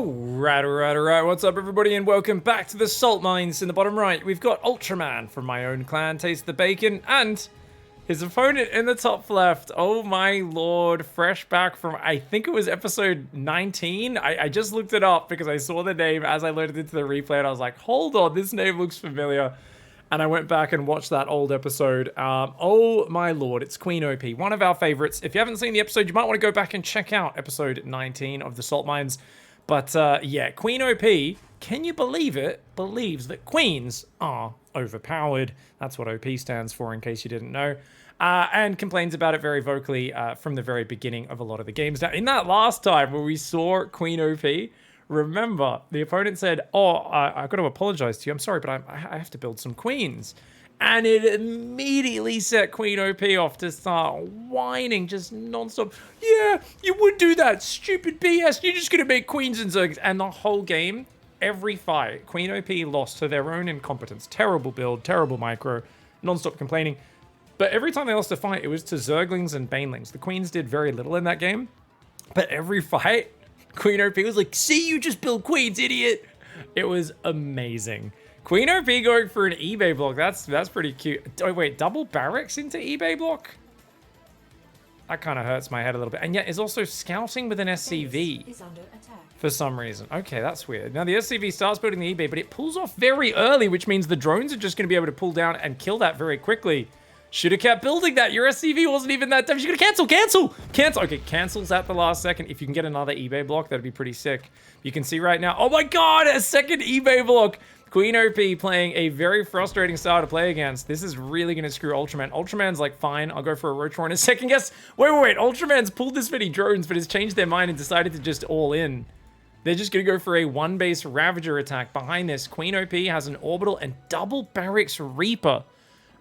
Alright, what's up everybody and welcome back to the salt mines. In the bottom right, we've got Ultraman from my own clan, Taste the Bacon, and his opponent in the top left, oh my lord, fresh back from, I think it was episode 19. I just looked it up because I saw the name as I loaded into the replay and I was like, hold on, this name looks familiar. And I went back and watched that old episode. Oh my lord, it's Queen OP, one of our favorites. If you haven't seen the episode, you might want to go back and check out episode 19 of the Salt Mines. But yeah, Queen OP, can you believe it, believes that queens are overpowered. That's what OP stands for, in case you didn't know. And complains about it very vocally from the very beginning of a lot of the games. Now, in that last time where we saw Queen OP, remember, the opponent said, oh, I've got to apologize to you. I'm sorry, but I have to build some queens. And it immediately set Queen OP off to start whining just nonstop. Yeah, you would do that. Stupid BS. You're just going to make queens and zergs. And the whole game, every fight, Queen OP lost to their own incompetence. Terrible build, terrible micro, nonstop complaining. But every time they lost a fight, it was to zerglings and banelings. The queens did very little in that game. But every fight, Queen OP was like, see, you just build queens, idiot. It was amazing. Queen OP going for an eBay block. That's pretty cute. Oh, wait, double barracks into eBay block? That kind of hurts my head a little bit. And yet is also scouting with an SCV is under attack for some reason. Okay, that's weird. Now the SCV starts building the eBay, but it pulls off very early, which means the drones are just going to be able to pull down and kill that very quickly. Should have kept building that. Your SCV wasn't even that tough. You're going to cancel. Okay, cancels at the last second. If you can get another eBay block, that'd be pretty sick. You can see right now, oh my god, a second eBay block. Queen OP playing a very frustrating style to play against. This is really going to screw Ultraman. Ultraman's like, fine, I'll go for a Roach in a second. Guess, wait. Ultraman's pulled this many drones, but has changed their mind and decided to just all in. They're just going to go for a one-base Ravager attack. Behind this, Queen OP has an Orbital and double Barracks Reaper.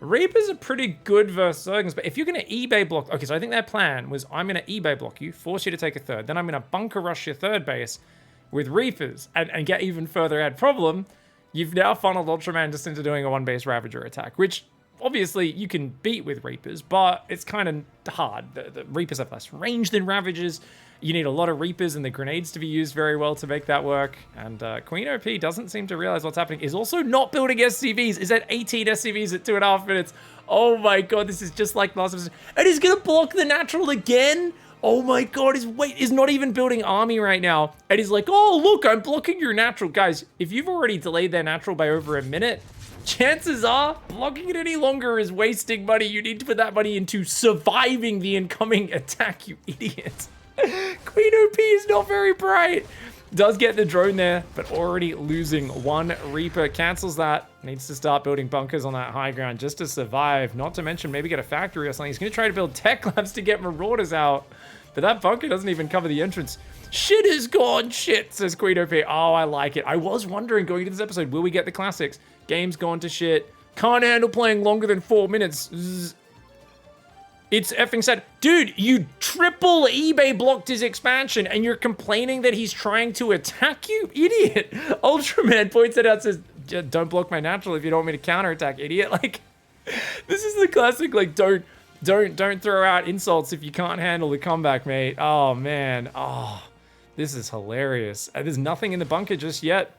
Reapers are pretty good versus Zerglings, but if you're going to eBay block... Okay, so I think their plan was, I'm going to eBay block you, force you to take a third, then I'm going to bunker rush your third base with Reapers and get even further ahead. Problem, you've now funneled Ultraman just into doing a one-base Ravager attack, which obviously you can beat with Reapers, but it's kind of hard. The Reapers have less range than Ravagers. You need a lot of Reapers and the grenades to be used very well to make that work. And Queen OP doesn't seem to realize what's happening. Is also not building SCVs. Is at 18 SCVs at 2.5 minutes. Oh my god, this is just like last episode. And he's going to block the natural again? Oh my god, he's not even building army right now. And he's like, oh look, I'm blocking your natural. Guys, if you've already delayed their natural by over a minute, chances are blocking it any longer is wasting money. You need to put that money into surviving the incoming attack, you idiot. Queen OP is not very bright. Does get the drone there, but already losing one Reaper. Cancels that. Needs to start building bunkers on that high ground just to survive. Not to mention maybe get a factory or something. He's going to try to build tech labs to get Marauders out. But that bunker doesn't even cover the entrance. Shit is gone. Shit, says Queen OP. Oh, I like it. I was wondering going into this episode, will we get the classics? Game's gone to shit. Can't handle playing longer than 4 minutes. Zzz. It's effing sad. Dude, you triple eBay blocked his expansion and you're complaining that he's trying to attack you? Idiot. Ultraman points it out, says, don't block my natural if you don't want me to counterattack, idiot. Like, this is the classic, like, don't throw out insults if you can't handle the comeback, mate. Oh, man. Oh, this is hilarious. There's nothing in the bunker just yet.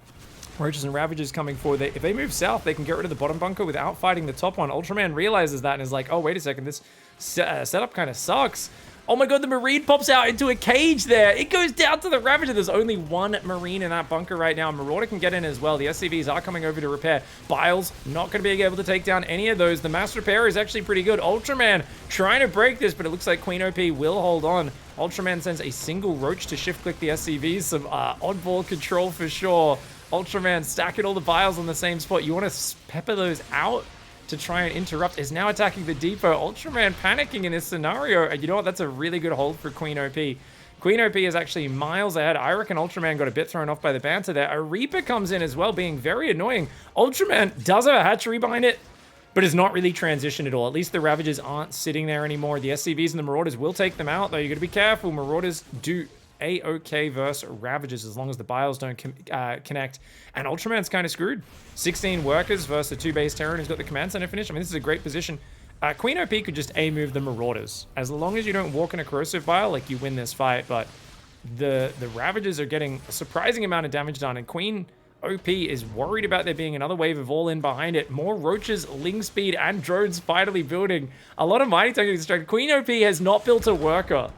Roaches and Ravagers coming forward. If they move south, they can get rid of the bottom bunker without fighting the top one. Ultraman realizes that and is like, oh, wait a second. This setup kind of sucks. Oh my god, the Marine pops out into a cage there. It goes down to the Ravager. There's only one Marine in that bunker right now. Marauder can get in as well. The SCVs are coming over to repair. Biles not going to be able to take down any of those. The mass repair is actually pretty good. Ultraman trying to break this, but it looks like Queen OP will hold on. Ultraman sends a single Roach to shift-click the SCVs. Some oddball control for sure. Ultraman stacking all the Biles on the same spot. You want to pepper those out to try and interrupt. Is now attacking the depot. Ultraman panicking in this scenario. And you know what? That's a really good hold for Queen OP. Queen OP is actually miles ahead. I reckon Ultraman got a bit thrown off by the banter there. A Reaper comes in as well, being very annoying. Ultraman does have a hatchery behind it, but is not really transitioned at all. At least the Ravagers aren't sitting there anymore. The SCVs and the Marauders will take them out, though. You got to be careful. Marauders do A-okay versus Ravagers as long as the Biles don't connect. And Ultraman's kind of screwed. 16 workers versus a 2-base Terran who's got the command center finish. I mean, this is a great position. Queen OP could just A-move the Marauders. As long as you don't walk in a corrosive bile, like, you win this fight. But the Ravagers are getting a surprising amount of damage done, and Queen OP is worried about there being another wave of all-in behind it. More roaches, ling speed, and drones finally building. A lot of mining techniques distracted. Queen OP has not built a worker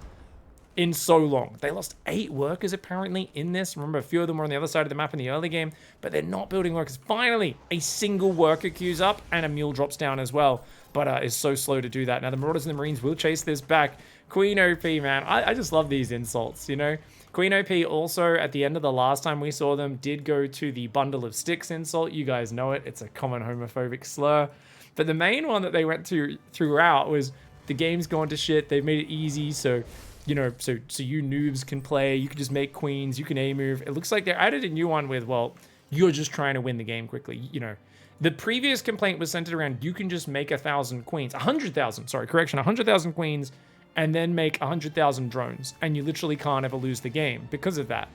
in so long. They lost 8 workers apparently in this. Remember, a few of them were on the other side of the map in the early game, but they're not building workers. Finally, a single worker queues up and a mule drops down as well, but is so slow to do that. Now, the Marauders and the Marines will chase this back. Queen OP, man, I just love these insults, you know? Queen OP also, at the end of the last time we saw them, did go to the bundle of sticks insult. You guys know it. It's a common homophobic slur. But the main one that they went to throughout was the game's gone to shit. They've made it easy, so, you know, so you noobs can play. You can just make queens. You can A-move. It looks like they added a new one with, well, you're just trying to win the game quickly, you know. The previous complaint was centered around you can just make 1,000 queens. 100,000, sorry, correction, 100,000 queens, and then make 100,000 drones, and you literally can't ever lose the game because of that.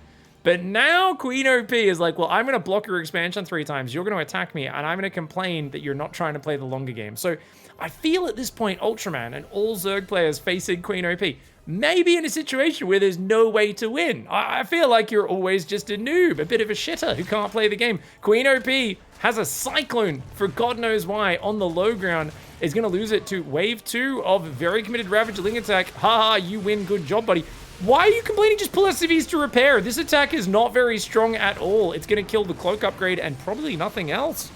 But now Queen OP is like, well, I'm going to block your expansion 3 times, you're going to attack me, and I'm going to complain that you're not trying to play the longer game. So I feel at this point, Ultraman and all Zerg players facing Queen OP may be in a situation where there's no way to win. I feel like you're always just a noob, a bit of a shitter who can't play the game. Queen OP has a Cyclone, for God knows why, on the low ground, is going to lose it to wave 2 of very committed Ravage Ling attack. Haha, you win, good job, buddy. Why are you complaining? Just pull SCVs to repair. This attack is not very strong at all. It's going to kill the cloak upgrade and probably nothing else.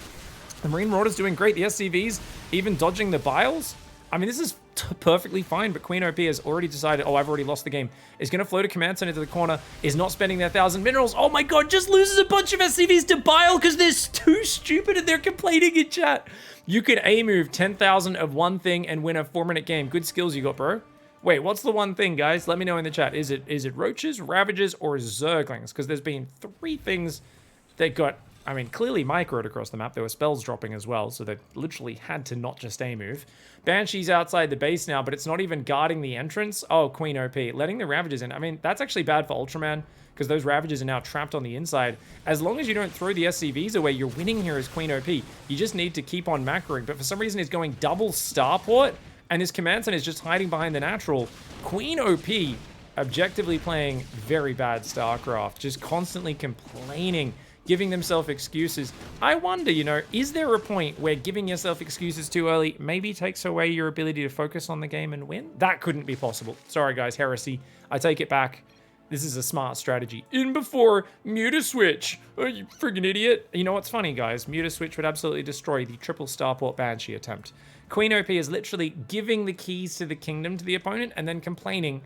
The Marine Marauder's doing great. The SCVs even dodging the biles. I mean, this is perfectly fine, but Queen OP has already decided, oh, I've already lost the game. Is going to float a command center into the corner, is not spending their 1,000 minerals. Oh my God, just loses a bunch of SCVs to bile because they're too stupid and they're complaining in chat. You can A-move 10,000 of one thing and win a 4-minute game. Good skills you got, bro. Wait, what's the one thing, guys? Let me know in the chat. Is it roaches, ravagers, or zerglings? Because there's been 3 things that got, I mean, clearly microed across the map. There were spells dropping as well, so they literally had to not just A-move. Banshee's outside the base now, but it's not even guarding the entrance. Oh, Queen OP. Letting the Ravagers in. I mean, that's actually bad for Ultraman, because those Ravagers are now trapped on the inside. As long as you don't throw the SCVs away, you're winning here as Queen OP. You just need to keep on macroing, but for some reason he's going double starport, and his command center is just hiding behind the natural. Queen OP objectively playing very bad StarCraft, just constantly complaining, giving themselves excuses. I wonder, you know, is there a point where giving yourself excuses too early maybe takes away your ability to focus on the game and win? That couldn't be possible. Sorry guys, heresy. I take it back. This is a smart strategy. In before Mutaswitch. Oh, you friggin' idiot. You know what's funny, guys? Mutaswitch would absolutely destroy the triple starport Banshee attempt. Queen OP is literally giving the keys to the kingdom to the opponent and then complaining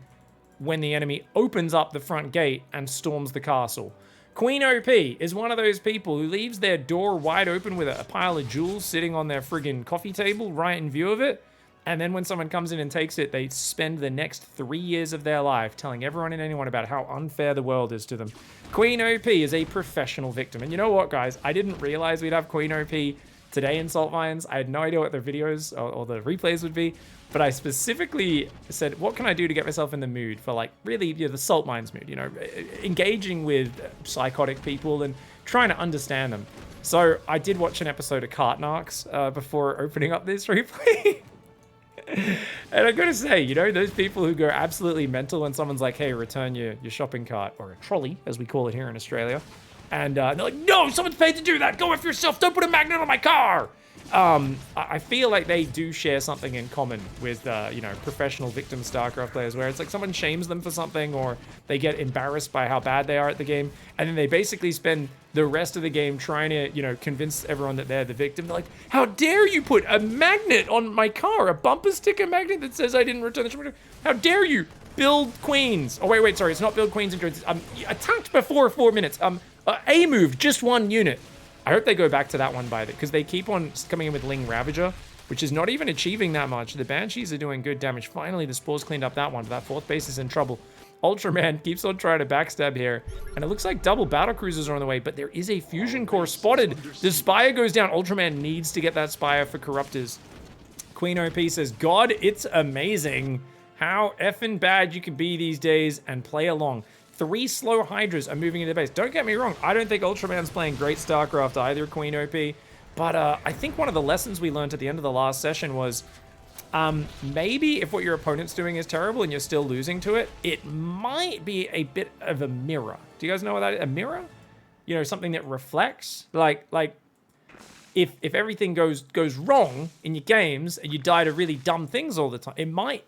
when the enemy opens up the front gate and storms the castle. Queen OP is one of those people who leaves their door wide open with a pile of jewels sitting on their friggin' coffee table right in view of it. And then when someone comes in and takes it, they spend the next 3 years of their life telling everyone and anyone about how unfair the world is to them. Queen OP is a professional victim. And you know what, guys? I didn't realize we'd have Queen OP today in Salt Vines. I had no idea what their videos or the replays would be. But I specifically said, what can I do to get myself in the mood for, like, really, you know, the Salt Mines mood, you know, engaging with psychotic people and trying to understand them. So I did watch an episode of Cartnarks before opening up this replay. And I gotta say, you know, those people who go absolutely mental when someone's like, hey, return your shopping cart, or a trolley, as we call it here in Australia. And they're like, no, someone's paid to do that. Go F yourself. Don't put a magnet on my car. I feel like they do share something in common with, you know, professional victim StarCraft players, where it's like someone shames them for something, or they get embarrassed by how bad they are at the game, and then they basically spend the rest of the game trying to, you know, convince everyone that they're the victim. They're like, how dare you put a magnet on my car, a bumper sticker magnet that says I didn't return the shipment? How dare you build queens? Oh, wait, sorry, it's not build queens and drones. Attacked before 4 minutes. A-move, just 1 unit. I hope they go back to that one by it, because they keep on coming in with Ling Ravager, which is not even achieving that much. The Banshees are doing good damage. Finally, the Spores cleaned up that one, but that 4th base is in trouble. Ultraman keeps on trying to backstab here, and it looks like double battle cruisers are on the way, but there is a fusion core spotted. The Spire goes down. Ultraman needs to get that Spire for Corruptors. Queen OP says, God, it's amazing how effing bad you can be these days, and play along. 3 slow Hydras are moving into base. Don't get me wrong, I don't think Ultraman's playing great StarCraft either, Queen OP, but I think one of the lessons we learned at the end of the last session was Maybe if what your opponent's doing is terrible and you're still losing to it, it might be a bit of a mirror. Do you guys know what that is? A mirror? You know, something that reflects? Like if everything goes wrong in your games and you die to really dumb things all the time,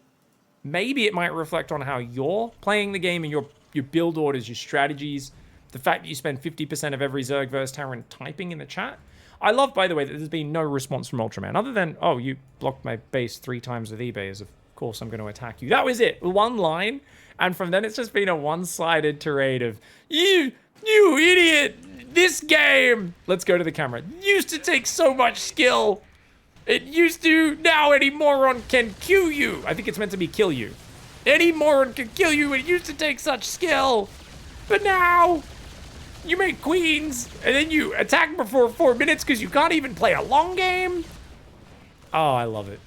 maybe it might reflect on how you're playing the game and your build orders, your strategies, the fact that you spend 50% of every Zerg versus Terran typing in the chat. I love, by the way, that there's been no response from Ultraman, other than, oh, you blocked my base 3 times with eBay, of course I'm going to attack you. That was it. One line, and from then it's just been a one-sided tirade of, you idiot, this game, let's go to the camera, used to take so much skill. It used to, now any moron can kill you. I think it's meant to be kill you. Any moron can kill you, it used to take such skill. But now, you make queens, and then you attack before 4 minutes because you can't even play a long game. Oh, I love it.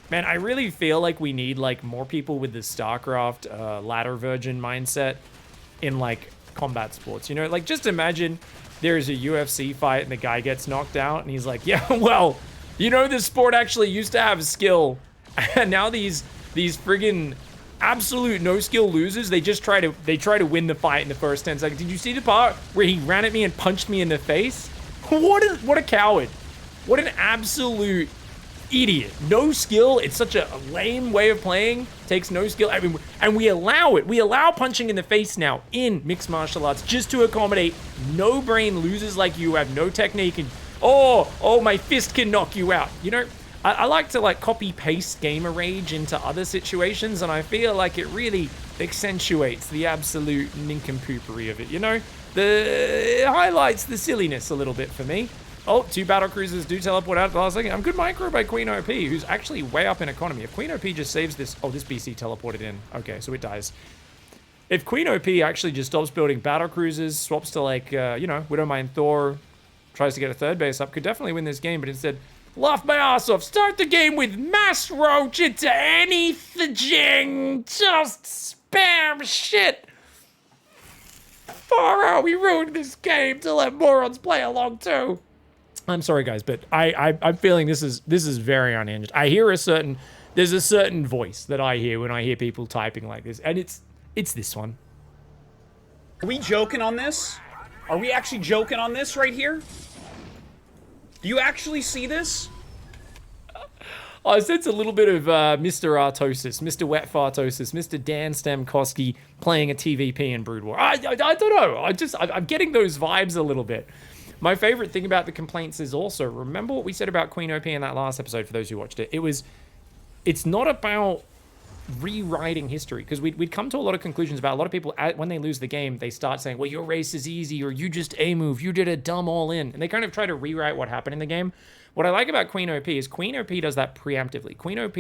Man, I really feel like we need, like, more people with the StarCraft ladder virgin mindset in, like, combat sports. You know, like, just imagine there's a UFC fight and the guy gets knocked out, and he's like, yeah, well, you know, this sport actually used to have skill, and now these friggin' absolute no-skill losers, they try to win the fight in the first 10 seconds. Did you see the part where he ran at me and punched me in the face? What a coward. What an absolute idiot. No skill. It's such a lame way of playing. Takes no skill. I mean, and we allow it. We allow punching in the face now in mixed martial arts just to accommodate no-brain losers like you who have no technique and, oh, my fist can knock you out. You know, I like to like copy-paste gamer rage into other situations, and I feel like it really accentuates the absolute nincompoopery of it, you know? It highlights the silliness a little bit for me. Oh, 2 battle cruisers do teleport out at the last second. Good micro by Queen OP, who's actually way up in economy. If Queen OP just saves this... Oh, this BC teleported in. Okay, so it dies. If Queen OP actually just stops building battle cruisers, swaps to like, you know, Widowmine Thor, tries to get a 3rd base up, could definitely win this game, but instead... Laugh my ass off. Start the game with mass roach into anything. Just spam shit. Far out. We ruined this game to let morons play along too. I'm sorry, guys, but I'm feeling this is very unhinged. I hear there's a certain voice that I hear when I hear people typing like this, and it's this one. Are we joking on this? Are we actually joking on this right here? Do you actually see this? I sense a little bit of Mr. Artosis, Mr. Wet Fartosis, Mr. Dan Stamkowski playing a TVP in Brood War. I don't know. I'm getting those vibes a little bit. My favorite thing about the complaints is also, remember what we said about Queen OP in that last episode for those who watched it? It's not about rewriting history, because we'd come to a lot of conclusions about a lot of people when they lose the game, they start saying, well, your race is easy, or you just A-move, you did a dumb all-in, and they kind of try to rewrite what happened in the game. What I like about Queen OP is Queen OP does that preemptively. Queen OP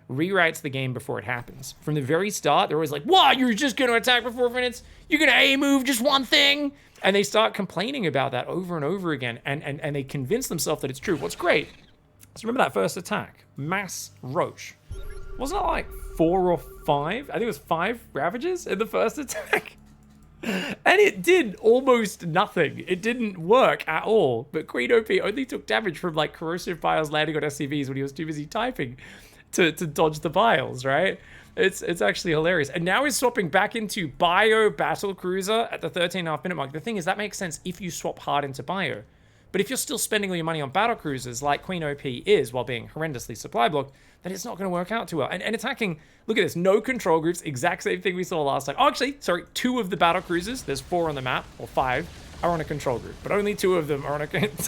rewrites the game before it happens. From the very start, they're always like, what, you're just going to attack for 4 minutes? You're going to A-move just one thing? And they start complaining about that over and over again, and they convince themselves that it's true. What's great, so remember that first attack, Mass Roche. Wasn't it like 4 or 5? I think it was 5 Ravages in the first attack. And it did almost nothing. It didn't work at all. But Queen OP only took damage from like corrosive vials landing on SCVs when he was too busy typing to dodge the vials, right? It's actually hilarious. And now he's swapping back into Bio Battle Cruiser at the 13.5 minute mark. The thing is, that makes sense if you swap hard into Bio. But if you're still spending all your money on battle cruisers like Queen OP is while being horrendously supply blocked, then it's not going to work out too well. And attacking, look at this, no control groups, exact same thing we saw last time. Oh, actually, sorry, 2 of the battle cruisers, there's 4 on the map, or 5, are on a control group, but only 2 of them are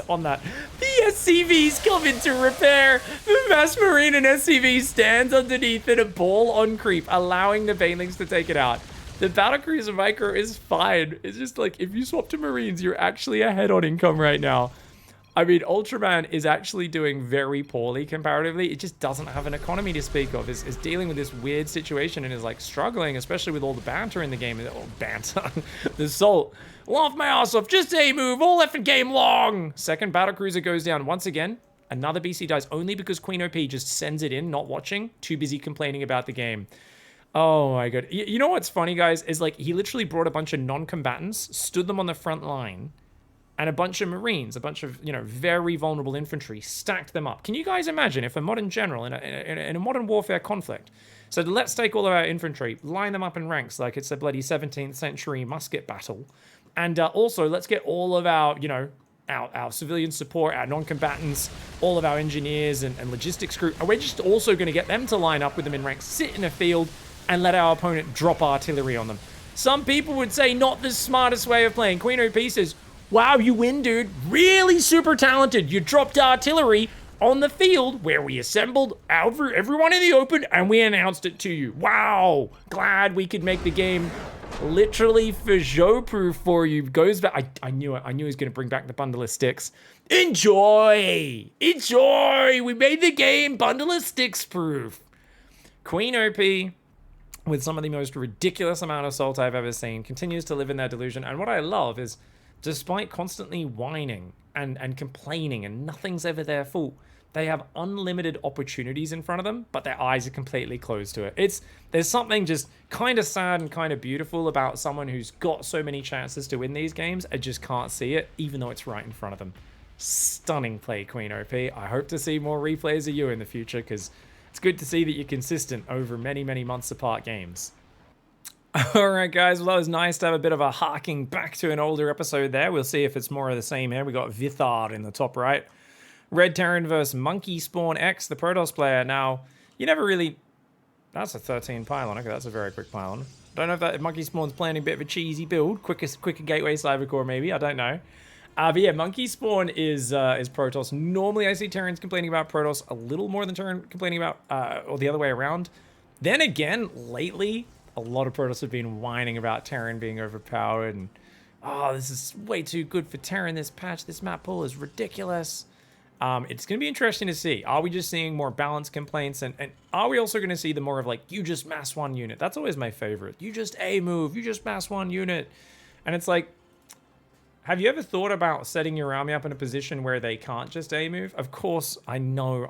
on that. The SCVs coming to repair. The Mass Marine and SCV stands underneath in a ball on creep, allowing the Banelings to take it out. The Battlecruiser micro is fine. It's just like, if you swap to Marines, you're actually ahead on income right now. I mean, Ultraman is actually doing very poorly comparatively. It just doesn't have an economy to speak of. Is dealing with this weird situation and is like struggling, especially with all the banter in the game. Oh, banter. The salt. Laugh my ass off. Just a move all effing game long. Second Battlecruiser goes down once again. Another BC dies only because Queen OP just sends it in, not watching, too busy complaining about the game. Oh my god. You know what's funny, guys, is like he literally brought a bunch of non-combatants, stood them on the front line, and a bunch of Marines, a bunch of, you know, very vulnerable infantry, stacked them up. Can you guys imagine if a modern general in a modern warfare conflict said, let's take all of our infantry, line them up in ranks like it's a bloody 17th century musket battle, and also let's get all of our, you know, our civilian support, our non-combatants, all of our engineers and logistics crew, and we're just also going to get them to line up with them in ranks, sit in a field, and let our opponent drop artillery on them. Some people would say not the smartest way of playing. Queen OP says, wow, you win, dude. Really super talented. You dropped artillery on the field where we assembled everyone in the open and we announced it to you. Wow. Glad we could make the game literally for show-proof for you. Goes back. I knew it. I knew he was going to bring back the bundle of sticks. Enjoy. Enjoy. We made the game bundle of sticks proof. Queen OP, with some of the most ridiculous amount of salt I've ever seen, continues to live in their delusion. And what I love is, despite constantly whining and complaining and nothing's ever their fault, they have unlimited opportunities in front of them, but their eyes are completely closed to it. There's something just kind of sad and kind of beautiful about someone who's got so many chances to win these games and just can't see it, even though it's right in front of them. Stunning play, Queen OP. I hope to see more replays of you in the future, because it's good to see that you're consistent over many, many months apart games. Alright guys, well that was nice to have a bit of a harking back to an older episode there. We'll see if it's more of the same here. We got Vyther in the top right. Red Terran versus Monkey Spawn X, the Protoss player. Now, you never really... That's a 13 pylon. Okay, that's a very quick pylon. Don't know if Monkey Spawn's playing a bit of a cheesy build. Quicker gateway cybercore maybe, I don't know. But yeah, Monkey Spawn is Protoss. Normally I see Terrans complaining about Protoss a little more than Terran complaining about, or the other way around. Then again, lately, a lot of Protoss have been whining about Terran being overpowered and, oh, this is way too good for Terran, this patch, this map pool is ridiculous. It's going to be interesting to see. Are we just seeing more balanced complaints? And are we also going to see the more of like, you just mass one unit? That's always my favorite. You just A move, you just mass one unit. And it's like, have you ever thought about setting your army up in a position where they can't just A move? Of course, I know,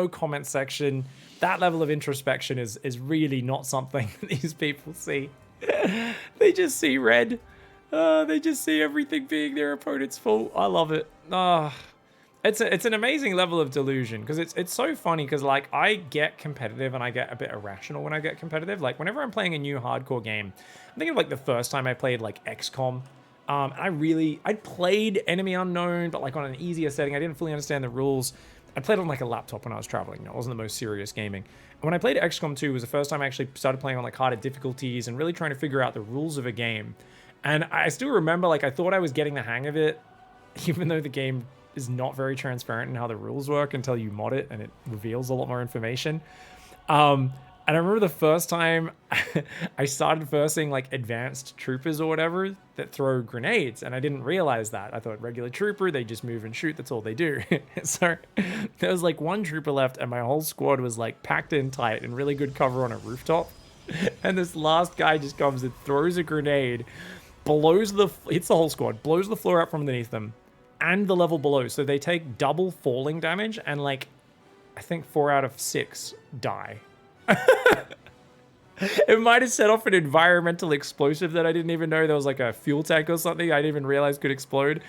comment section. That level of introspection is really not something that these people see. They just see red. They just see everything being their opponent's fault. I love it. It's an amazing level of delusion, because it's so funny, because like I get competitive and I get a bit irrational when I get competitive. Like whenever I'm playing a new hardcore game, I'm thinking of like the first time I played like XCOM. I played Enemy Unknown, but like on an easier setting. I didn't fully understand the rules. I played on like a laptop when I was traveling. You know, it wasn't the most serious gaming. And when I played XCOM 2, it was the first time I actually started playing on like harder difficulties and really trying to figure out the rules of a game. And I still remember, like, I thought I was getting the hang of it, even though the game is not very transparent in how the rules work until you mod it and it reveals a lot more information. And I remember the first time I started versing like advanced troopers or whatever that throw grenades, and I didn't realize that. I thought regular trooper, they just move and shoot, that's all they do. So there was like one trooper left and my whole squad was like packed in tight and really good cover on a rooftop. And this last guy just comes and throws a grenade, hits the whole squad, blows the floor up from underneath them and the level below. So they take double falling damage, and like, I think 4 out of 6 die. It might have set off an environmental explosive that I didn't even know. There was like a fuel tank or something I didn't even realize could explode.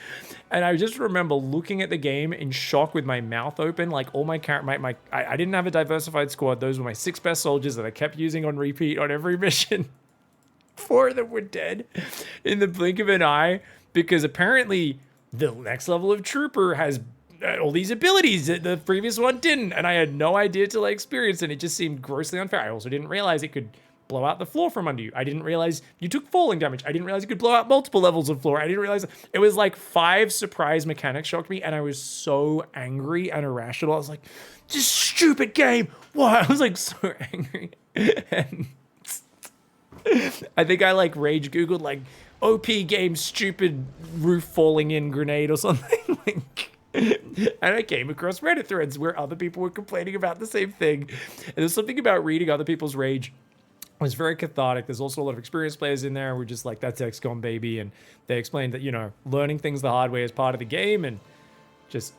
And I just remember looking at the game in shock with my mouth open. Like all I didn't have a diversified squad. Those were my 6 best soldiers that I kept using on repeat on every mission. 4 of them were dead in the blink of an eye, because apparently the next level of trooper has all these abilities that the previous one didn't, and I had no idea till I experienced it. It just seemed grossly unfair. I also didn't realize it could blow out the floor from under you. I didn't realize you took falling damage. I didn't realize you could blow out multiple levels of floor. I didn't realize it was like 5 surprise mechanics shocked me, and I was so angry and irrational. I was like, this stupid game. Why? I was like so angry. And I think I like rage Googled like OP game stupid roof falling in grenade or something. Like, and I came across Reddit threads where other people were complaining about the same thing. And there's something about reading other people's rage. It was very cathartic. There's also a lot of experienced players in there. We're just like, that's XCOM, baby. And they explained that, you know, learning things the hard way is part of the game, and just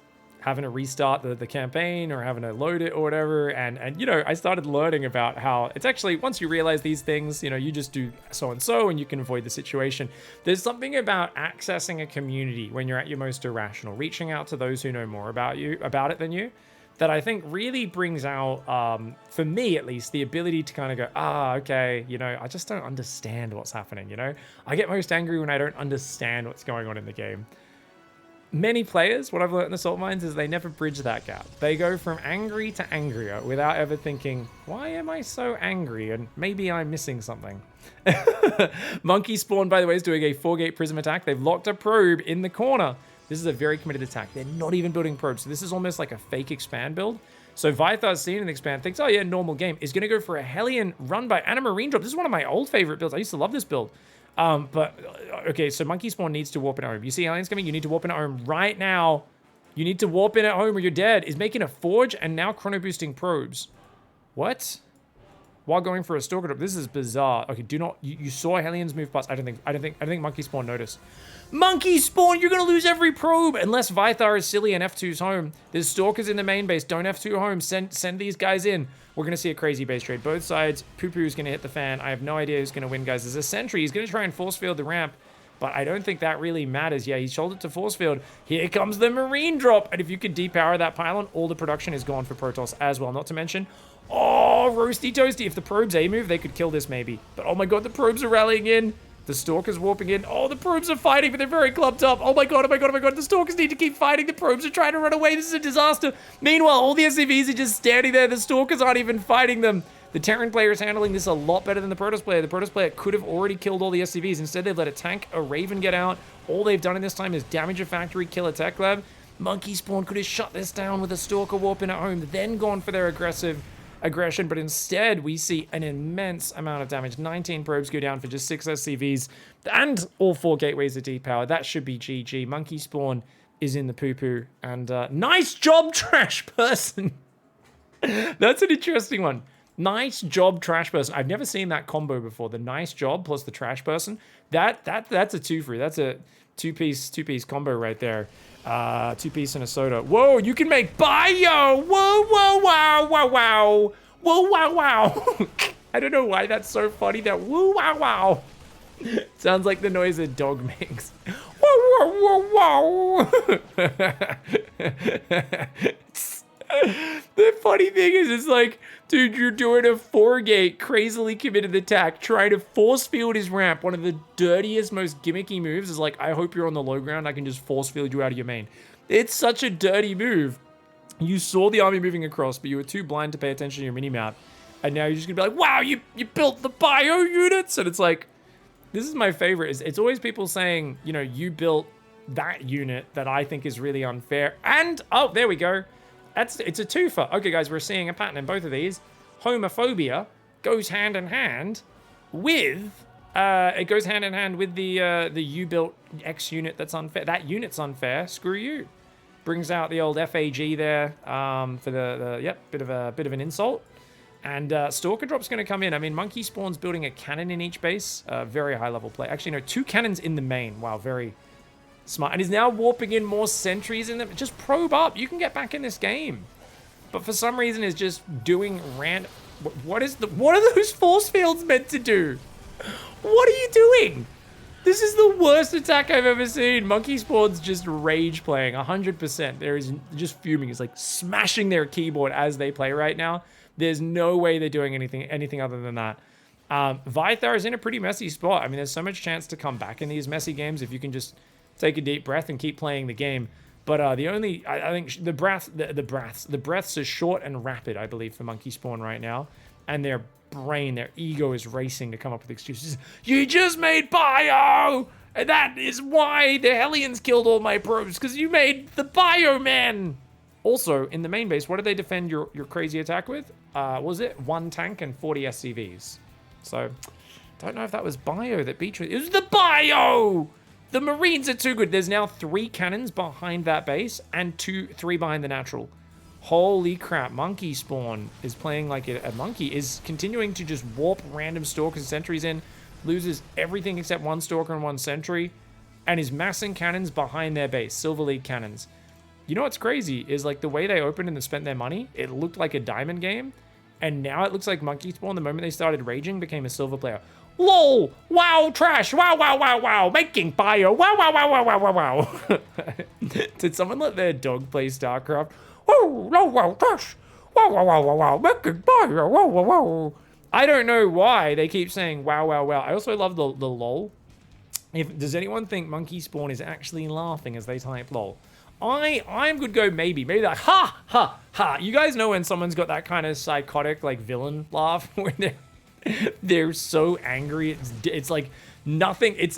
having to restart the campaign or having to load it or whatever. And you know, I started learning about how it's actually, once you realize these things, you know, you just do so and you can avoid the situation. There's something about accessing a community when you're at your most irrational, reaching out to those who know more about it than you, that I think really brings out, for me at least, the ability to kind of go, okay, you know, I just don't understand what's happening, you know? I get most angry when I don't understand what's going on in the game. Many players, what I've learned in Assault Mines is they never bridge that gap. They go from angry to angrier without ever thinking, why am I so angry? And maybe I'm missing something. Monkey Spawn, by the way, is doing a 4-gate prism attack. They've locked a probe in the corner. This is a very committed attack. They're not even building probes. So this is almost like a fake expand build. So Vyther's seen an expand, thinks, oh yeah, normal game. Is going to go for a Hellion run by and a Marine drop. This is one of my old favorite builds. I used to love this build. Okay, so Monkey Spawn needs to warp in at home. You see Hellions coming? You need to warp in at home right now. You need to warp in at home or you're dead. Is making a Forge and now chrono boosting probes. What? While going for a Stalker drop. This is bizarre. Okay, do not... You saw Hellions move past. I don't think Monkey Spawn noticed. Monkey Spawn, you're going to lose every probe unless Vyther is silly and F2's home. There's Stalkers in the main base. Don't F2 home. Send these guys in. We're going to see a crazy base trade. Both sides. Poo-Poo's going to hit the fan. I have no idea who's going to win, guys. There's a Sentry. He's going to try and force field the ramp, but I don't think that really matters. Yeah, he shouldered to force field. Here comes the Marine drop. And if you can depower that pylon, all the production is gone for Protoss as well. Not to mention... Oh, roasty toasty. If the probes A-move, they could kill this maybe. But oh my god, the probes are rallying in. The Stalkers warping in. Oh, the probes are fighting, but they're very clubbed up. Oh my god, oh my god, oh my god. The Stalkers need to keep fighting. The probes are trying to run away. This is a disaster. Meanwhile, all the SCVs are just standing there. The Stalkers aren't even fighting them. The Terran player is handling this a lot better than the Protoss player. The Protoss player could have already killed all the SCVs. Instead, they've let a tank, a Raven get out. All they've done in this time is damage a factory, kill a tech lab. Monkey Spawn could have shut this down with a Stalker warp in at home, then gone for their aggression, but instead we see an immense amount of damage. 19 probes go down for just 6 SCVs and all 4 gateways are depowered. That should be GG. Monkey Spawn is in the poo-poo, and nice job, trash person. That's an interesting one. Nice job, trash person. I've never seen that combo before. The nice job plus the trash person. That's a two-free. That's a two-piece combo right there. 2-piece and a soda. Whoa, you can make bio! Whoa, whoa, wow, wow, wow. Whoa, wow, wow. I don't know why that's so funny, that whoa, wow, wow. Sounds like the noise a dog makes. Whoa, whoa, whoa, wow. The funny thing is, it's like, dude, you're doing a 4-gate crazily committed attack, trying to force field his ramp. One of the dirtiest, most gimmicky moves is like, I hope you're on the low ground, I can just force field you out of your main. It's such a dirty move. You saw the army moving across, but you were too blind to pay attention to your minimap. And now you're just gonna be like, wow, you built the bio units? And it's like, this is my favorite. It's always people saying, you know, you built that unit that I think is really unfair. And, oh, there we go. It's a twofer. Okay, guys, we're seeing a pattern in both of these. Homophobia goes hand in hand with the you built X unit that's unfair. That unit's unfair. Screw you. Brings out the old FAG there for bit of an insult. And Stalker Drop's going to come in. I mean, Monkey Spawn's building a cannon in each base. Very high level play. Actually, no, 2 cannons in the main. Wow, very smart. And he's now warping in more sentries in them. Just probe up. You can get back in this game. But for some reason, is just doing random... What are those force fields meant to do? What are you doing? This is the worst attack I've ever seen. Monkey Spawn's just rage playing 100%. There is just fuming. It's like smashing their keyboard as they play right now. There's no way they're doing anything other than that. Vyther is in a pretty messy spot. I mean, there's so much chance to come back in these messy games if you can just take a deep breath and keep playing the game. But I think the breaths are short and rapid, I believe, for Monkey Spawn right now. And their ego is racing to come up with excuses. You just made bio! And that is why the Hellions killed all my probes, because you made the bio man! Also, in the main base, what did they defend your crazy attack with? Was it 1 tank and 40 SCVs? So, don't know if that was bio that beat you. It was the bio! The Marines are too good. There's now 3 cannons behind that base and 3 behind the natural. Holy crap, Monkey Spawn is playing like a monkey, is continuing to just warp random Stalkers and Sentries in, loses everything except 1 Stalker and 1 Sentry, and is massing cannons behind their base, Silver League cannons. you know what's crazy is like the way they opened and spent their money, it looked like a diamond game. And now it looks like Monkey Spawn, the moment they started raging, became a silver player. LOL! Wow, trash! Wow, wow, wow, wow! Making bio! Wow, wow, wow, wow, wow, wow, wow! Did someone let their dog play StarCraft? Oh, no, wow, trash! Wow, wow, wow, wow, wow! Making bio! Wow, wow, wow! I don't know why they keep saying wow, wow, wow. I also love the lol. Does anyone think Monkey Spawn is actually laughing as they type lol? I'm good go maybe like ha ha ha. You guys know when someone's got that kind of psychotic like villain laugh where they're so angry. It's like nothing. It's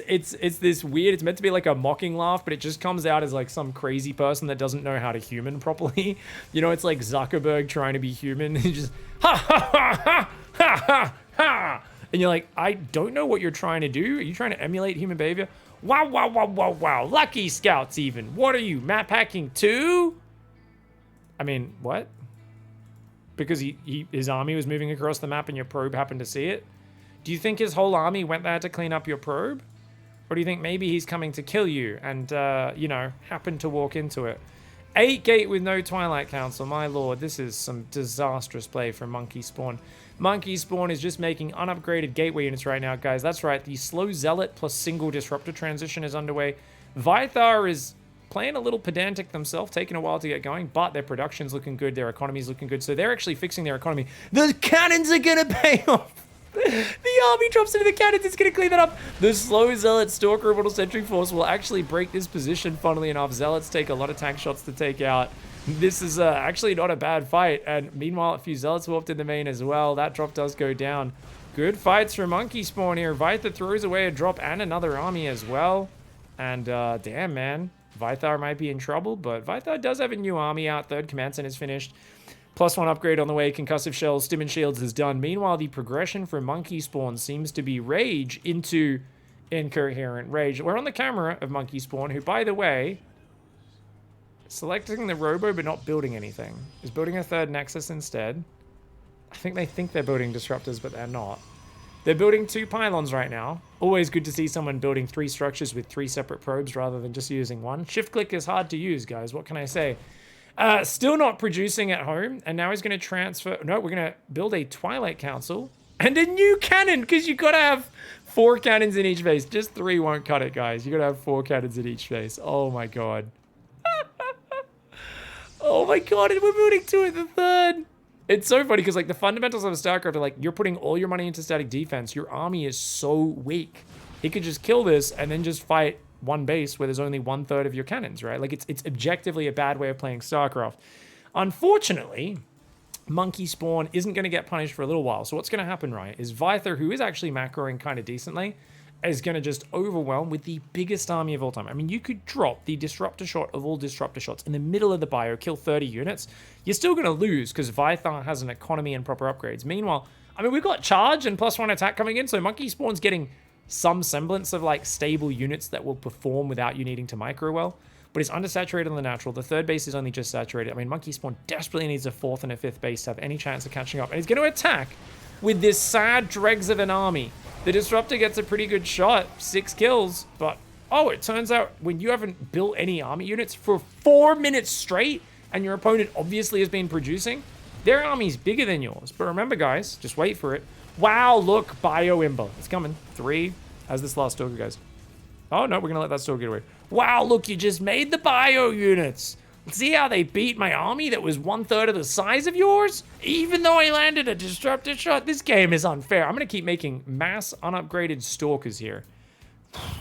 this weird. It's meant to be like a mocking laugh, but it just comes out as like some crazy person that doesn't know how to human properly. You know, it's like Zuckerberg trying to be human. He just ha ha ha ha ha ha ha. And you're like, I don't know what you're trying to do. Are you trying to emulate human behavior? Wow, wow, wow, wow, wow. Lucky Scouts even. What are you, map hacking too? I mean, what? Because his army was moving across the map and your probe happened to see it? Do you think his whole army went there to clean up your probe? Or do you think maybe he's coming to kill you and, you know, happened to walk into it? 8 gate with no Twilight Council. My lord, this is some disastrous play from Monkey Spawn. Monkey Spawn is just making unupgraded gateway units right now, guys. That's right. The slow zealot plus single disruptor transition is underway. Vyther is playing a little pedantic themselves, taking a while to get going, but their production's looking good. Their economy's looking good. So they're actually fixing their economy. The cannons are going to pay off. The army drops into the cannons. It's going to clean that up. The slow zealot stalker orbital sentry force will actually break this position. Funnily enough, zealots take a lot of tank shots to take out. This is actually not a bad fight. And meanwhile, a few zealots warped in the main as well. That drop does go down. Good fights from Monkey Spawn here. Vyther throws away a drop and another army as well. And damn, man. Vyther might be in trouble, but Vyther does have a new army out. Third command center is finished. +1 upgrade on the way. Concussive shells, stim and shields is done. Meanwhile, the progression from Monkey Spawn seems to be rage into incoherent rage. We're on the camera of Monkey Spawn, who, by the way, selecting the robo but not building anything. Is building a third nexus instead. I think they think they're building disruptors, but they're not. They're building 2 pylons right now. Always good to see someone building 3 structures with 3 separate probes rather than just using one. Shift click is hard to use, guys. What can I say? Still not producing at home, and now he's going to transfer. No, we're going to build a Twilight Council and a new cannon, because you got to have 4 cannons in each base. Just 3 won't cut it, guys. You got to have 4 cannons in each base. Oh my god. Oh my god, and we're building 2 at the third. It's so funny because like the fundamentals of StarCraft are like you're putting all your money into static defense. Your army is so weak. He could just kill this and then just fight one base where there's only 1/3 of your cannons, right? Like it's objectively a bad way of playing StarCraft. Unfortunately, Monkey Spawn isn't going to get punished for a little while. So what's going to happen, right, is Vyther, who is actually macroing kind of decently, is going to just overwhelm with the biggest army of all time. I mean, you could drop the disruptor shot of all disruptor shots in the middle of the bio, kill 30 units. You're still going to lose because Vyther has an economy and proper upgrades. Meanwhile, I mean, we've got charge and +1 attack coming in, so Monkey Spawn's getting some semblance of like stable units that will perform without you needing to micro well. But it's undersaturated on the natural. The third base is only just saturated. I mean, Monkey Spawn desperately needs a 4th and a 5th base to have any chance of catching up. And he's going to attack with this sad dregs of an army. The Disruptor gets a pretty good shot, 6 kills, but oh, it turns out when you haven't built any army units for 4 minutes straight, and your opponent obviously has been producing, their army's bigger than yours. But remember, guys, just wait for it. Wow, look, Bio Imber. It's coming. 3, as this last stalker goes. Oh, no, we're going to let that stalker get away. Wow, look, you just made the Bio units. See how they beat my army that was 1/3 of the size of yours? Even though I landed a disruptor shot, this game is unfair. I'm going to keep making mass unupgraded stalkers here.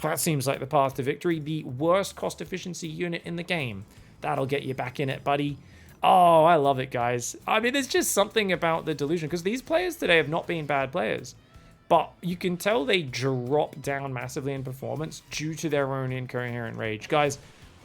That seems like the path to victory. The worst cost efficiency unit in the game. That'll get you back in it, buddy. Oh, I love it, guys. I mean, there's just something about the Delusion, because these players today have not been bad players. But you can tell they drop down massively in performance due to their own incoherent rage. Guys,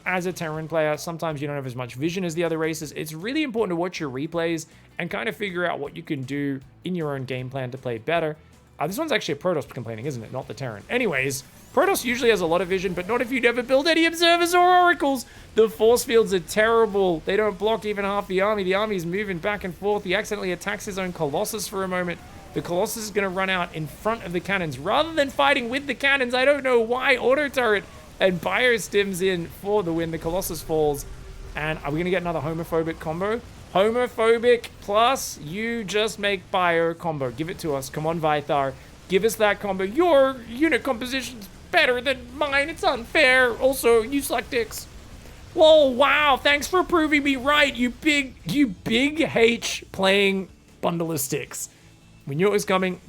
as a Terran player, sometimes you don't have as much vision as the other races. It's really important to watch your replays and kind of figure out what you can do in your own game plan to play better. This one's actually a Protoss complaining, isn't it? Not the Terran. Anyways, Protoss usually has a lot of vision, but not if you never build any observers or oracles. The force fields are terrible. They don't block even half the army. The army's moving back and forth. He accidentally attacks his own Colossus for a moment. The Colossus is going to run out in front of the cannons rather than fighting with the cannons. I don't know why. Auto turret and Bio stims in for the win. The Colossus falls. And are we going to get another homophobic combo? Homophobic plus you just make bio combo. Give it to us. Come on, Vyther. Give us that combo. Your unit composition's better than mine. It's unfair. Also, you suck dicks. Whoa, wow. Thanks for proving me right, you big H playing bundle of sticks. We knew it was coming.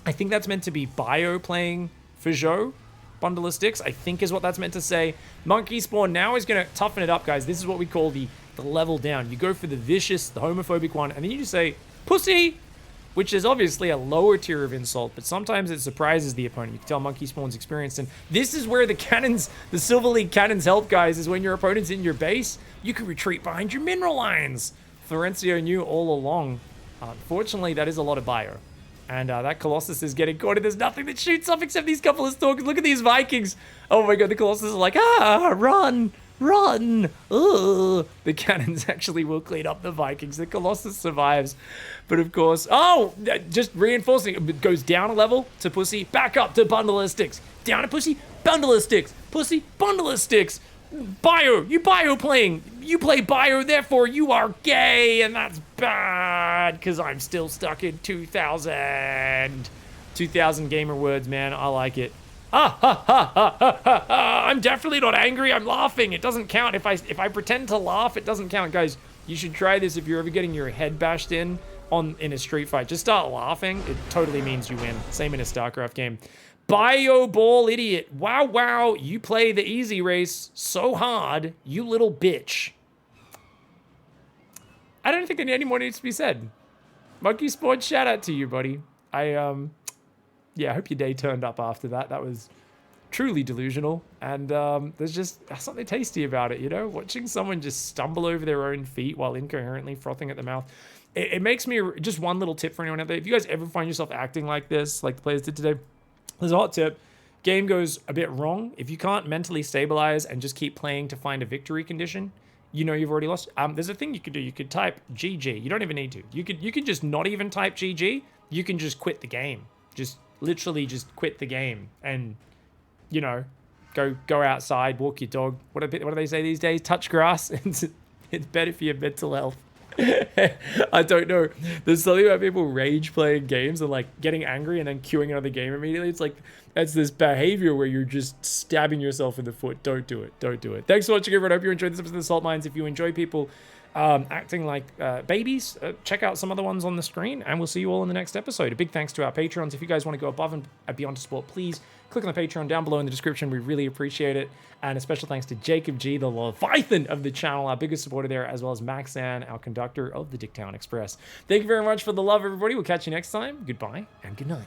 I think that's meant to be bio playing for Joe. Bundle of sticks, I think is what that's meant to say. Monkey Spawn now is going to toughen it up, guys. This is what we call the level down. You go for the vicious, the homophobic one, and then you just say, pussy, which is obviously a lower tier of insult, but sometimes it surprises the opponent. You can tell Monkey Spawn's experienced, and this is where the cannons, the Silver League cannons help, guys, is when your opponent's in your base, you can retreat behind your mineral lines. Florencio knew all along. Unfortunately, that is a lot of bio. And that Colossus is getting caught, and there's nothing that shoots up except these couple of stalkers. Look at these Vikings. Oh my god, the Colossus is like, run, run. Ugh. The cannons actually will clean up the Vikings. The Colossus survives. But of course, just reinforcing. It goes down a level to pussy, back up to bundle of sticks. Down to pussy, bundle of sticks. Pussy, bundle of sticks. Bio, you bio playing. You play bio, therefore you are gay, and that's bad, because I'm still stuck in 2000. 2000 gamer words, man. I like it. I'm definitely not angry. I'm laughing. It doesn't count. If I pretend to laugh, it doesn't count. Guys, you should try this if you're ever getting your head bashed in a street fight. Just start laughing. It totally means you win. Same in a StarCraft game. Bio ball idiot. Wow, wow. You play the easy race so hard, you little bitch. I don't think any more needs to be said. Monkey Spawn, shout out to you, buddy. I hope your day turned up after that. That was truly delusional. And there's just something tasty about it, you know? Watching someone just stumble over their own feet while incoherently frothing at the mouth. It makes me, just one little tip for anyone out there. If you guys ever find yourself acting like this, like the players did today, there's a hot tip. Game goes a bit wrong. If you can't mentally stabilize and just keep playing to find a victory condition, you know you've already lost. There's a thing you could do. You could type GG. You don't even need to. You could just not even type GG. You can just quit the game. Just literally just quit the game and, you know, go outside, walk your dog. What do they say these days? Touch grass. It's better for your mental health. I don't know. There's something about people rage playing games and like getting angry and then queuing another game immediately. It's like, it's this behavior where you're just stabbing yourself in the foot. Don't do it. Don't do it. Thanks for watching, everyone. I hope you enjoyed this episode of the Salt Mines. If you enjoy people acting like babies, check out some other ones on the screen, and we'll see you all in the next episode. A big thanks to our Patrons. If you guys want to go above and beyond to support, please click on the Patreon down below in the description. We really appreciate it. And a special thanks to Jacob G, the Leviathan of the channel, our biggest supporter there, as well as Maxan, our conductor of the Dicktown Express. Thank you very much for the love, everybody. We'll catch you next time. Goodbye and good night.